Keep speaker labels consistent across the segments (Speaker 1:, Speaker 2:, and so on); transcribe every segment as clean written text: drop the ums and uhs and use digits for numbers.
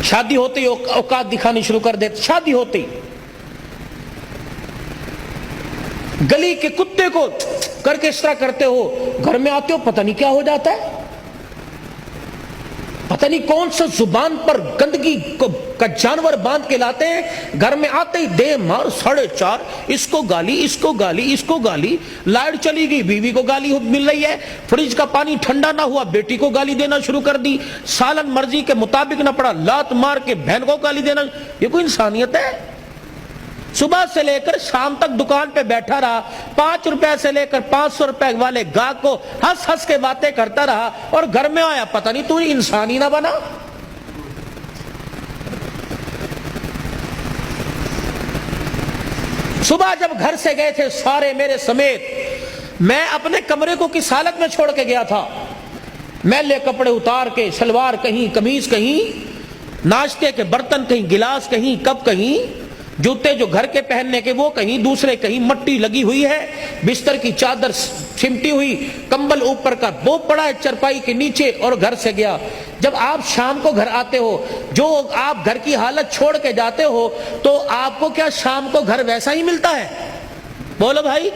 Speaker 1: شادی ہوتے ہی اوقات دکھانی شروع کر دیتے، شادی ہوتے ہی گلی کے کتے کو کر کے اس طرح کرتے ہو، گھر میں آتے ہو پتہ نہیں کیا ہو جاتا ہے، پتہ نہیں کون سا زبان پر گندگی کا جانور باندھ کے لاتے ہیں، گھر میں آتے ہی دے مار 4:30، اس کو گالی اس کو گالی اس کو گالی، لائٹ چلی گئی بیوی کو گالی مل رہی ہے، فریج کا پانی ٹھنڈا نہ ہوا بیٹی کو گالی دینا شروع کر دی، سالن مرضی کے مطابق نہ پڑا لات مار کے بہن کو گالی دینا۔ یہ کوئی انسانیت ہے؟ صبح سے لے کر شام تک دکان پہ بیٹھا رہا، 5 روپے سے لے کر 500 روپے والے گاہک کو ہنس ہنس کے باتیں کرتا رہا، اور گھر میں آیا پتہ نہیں تو انسان ہی نہ بنا۔ صبح جب گھر سے گئے تھے سارے میرے سمیت، میں اپنے کمرے کو کس حالت میں چھوڑ کے گیا تھا، میلے کپڑے اتار کے، شلوار کہیں، قمیض کہیں، ناشتے کے برتن کہیں، گلاس کہیں، کپ کہیں، جوتے جو گھر کے پہننے کے وہ کہیں، دوسرے کہیں، مٹی لگی ہوئی ہے، بستر کی چادر سمٹی ہوئی، کمبل اوپر کا بو پڑا ہے چرپائی کے نیچے، اور گھر سے گیا۔ جب آپ شام کو گھر آتے ہو، جو آپ گھر کی حالت چھوڑ کے جاتے ہو، تو آپ کو کیا شام کو گھر ویسا ہی ملتا ہے؟ بولو بھائی،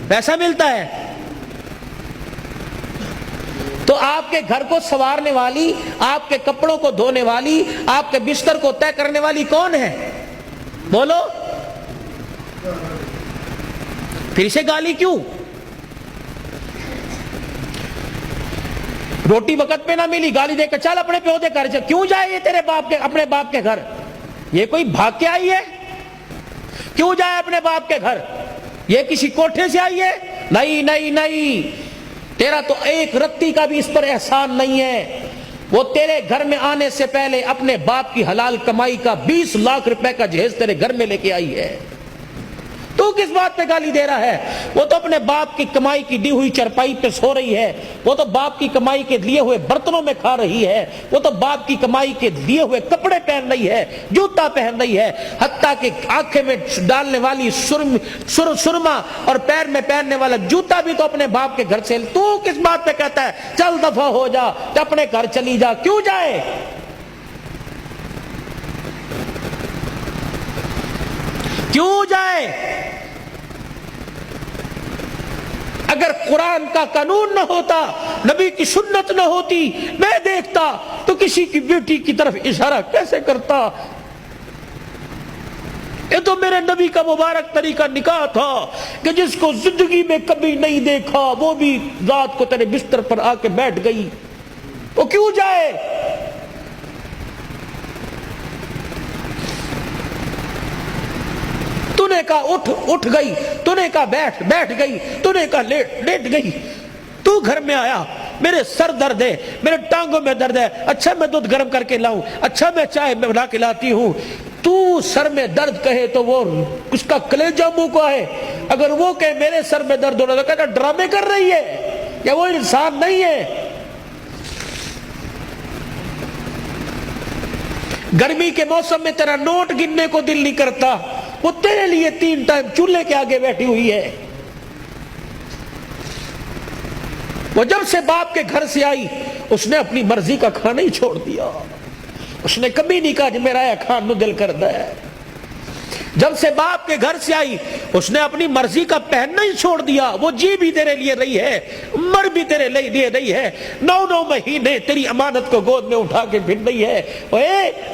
Speaker 1: ویسا ملتا ہے؟ تو آپ کے گھر کو سنوارنے والی، آپ کے کپڑوں کو دھونے والی، آپ کے بستر کو طے کرنے والی کون ہے؟ بولو، پھر سے گالی کیوں؟ روٹی وقت پہ نہ ملی، گالی دے کر چل اپنے پیو دے گھر سے۔ کیوں جائے یہ تیرے باپ کے، اپنے باپ کے گھر؟ یہ کوئی بھاگ کے آئی ہے؟ کیوں جائے اپنے باپ کے گھر؟ یہ کسی کوٹھے سے آئی ہے؟ نہیں نہیں نہیں، تیرا تو ایک رتی کا بھی اس پر احسان نہیں ہے۔ وہ تیرے گھر میں آنے سے پہلے اپنے باپ کی حلال کمائی کا 20 لاکھ روپے کا جہیز تیرے گھر میں لے کے آئی ہے، تو کس بات پہ گالی دے رہا ہے؟ وہ تو اپنے باپ کی کمائی کی دی ہوئی چرپائی پہ سو رہی ہے، وہ تو باپ کی کمائی کے لیے ہوئے برتنوں میں کھا رہی ہے، وہ تو باپ کی کمائی کے لیے ہوئے کپڑے پہن رہی ہے، جوتا پہن رہی ہے، حتیٰ کہ آنکھیں میں ڈالنے والی سرما اور پیر میں پہننے والا جوتا بھی تو اپنے باپ کے گھر سے۔ تو کس بات پہ کہتا ہے چل دفع ہو جا، اپنے گھر چلی جا؟ کیوں جائے؟ کیوں جائے؟ اگر قرآن کا قانون نہ ہوتا، نبی کی سنت نہ ہوتی، میں دیکھتا تو کسی کی بیٹی کی طرف اشارہ کیسے کرتا؟ یہ تو میرے نبی کا مبارک طریقہ نکاح تھا کہ جس کو زندگی میں کبھی نہیں دیکھا وہ بھی رات کو تیرے بستر پر آ کے بیٹھ گئی، وہ کیوں جائے؟ تو نے کہا اٹھ گئی، تو نے کہا بیٹھ گئی، تو نے کہا لیٹ گئی۔ تو گھر میں آیا، میرے سر درد ہے، میرے ٹانگوں میں درد ہے، اچھا میں دودھ گرم کر کے لاؤں، اچھا میں چائے بنا کے لاتی ہوں۔ تو سر میں درد کہے تو وہ اس کا کلیجہ منہ کو ہے، اگر وہ کہے میرے سر میں درد ہو رہا تو کہتا ڈرامے کر رہی ہے، یا وہ انسان نہیں ہے؟ گرمی کے موسم میں تیرا نوٹ گننے کو دل نہیں کرتا، وہ تیرے لیے 3 ٹائم چولہے کے آگے بیٹھی ہوئی ہے۔ وہ جب سے باپ کے گھر سے آئی اس نے اپنی مرضی کا کھانا ہی چھوڑ دیا، اس نے کبھی نہیں کہا کہ میرا یہ کھان نو دل کرتا ہے۔ جب سے باپ کے گھر سے آئی اس نے اپنی مرضی کا پہننا ہی چھوڑ دیا، وہ جی بھی تیرے لیے رہی ہے، مر بھی تیرے لیے رہی ہے، 9 مہینے تیری امانت کو گود میں اٹھا کے پھر رہی ہے۔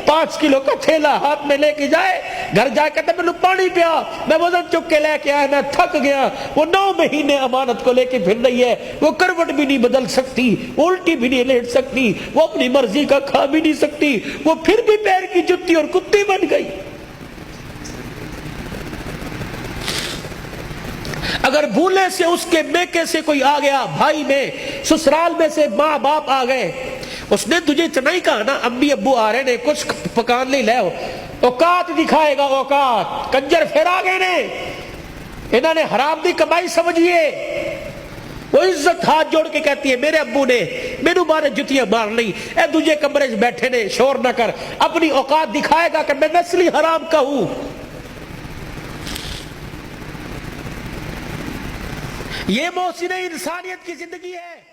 Speaker 1: 5 کلو کا تھیلا ہاتھ میں لے کے جائے، گھر جا کے میں پانی پیا، میں وزن چک کے لے کے آیا، میں تھک گیا۔ وہ 9 مہینے امانت کو لے کے پھر رہی ہے، وہ کروٹ بھی نہیں بدل سکتی، وہ الٹی بھی نہیں لیٹ سکتی، وہ اپنی مرضی کا کھا بھی نہیں سکتی، وہ پھر بھی پیر کی جتی اور کتی بن گئی۔ اگر بھولے سے اس کے میکے سے کوئی آ گیا، بھائی میں، سسرال میں سے ماں باپ آ گئے، اس نے تجھے اتنا ہی کہا نا امی ابو آ رہے نے کچھ پکان نہیں لے، اوقات دکھائے گا، اوقات کنجر پھر آ گئے نے، انہوں نے حرام دی کمائی سمجھیے۔ وہ عزت ہاتھ جوڑ کے کہتی ہے میرے ابو نے میرے بارے جتیاں مار لی، اے تجھے کمرے سے بیٹھے نے، شور نہ کر، اپنی اوقات دکھائے گا کہ میں نسلی حرام کا ہوں۔ یہ محسن انسانیت کی زندگی ہے۔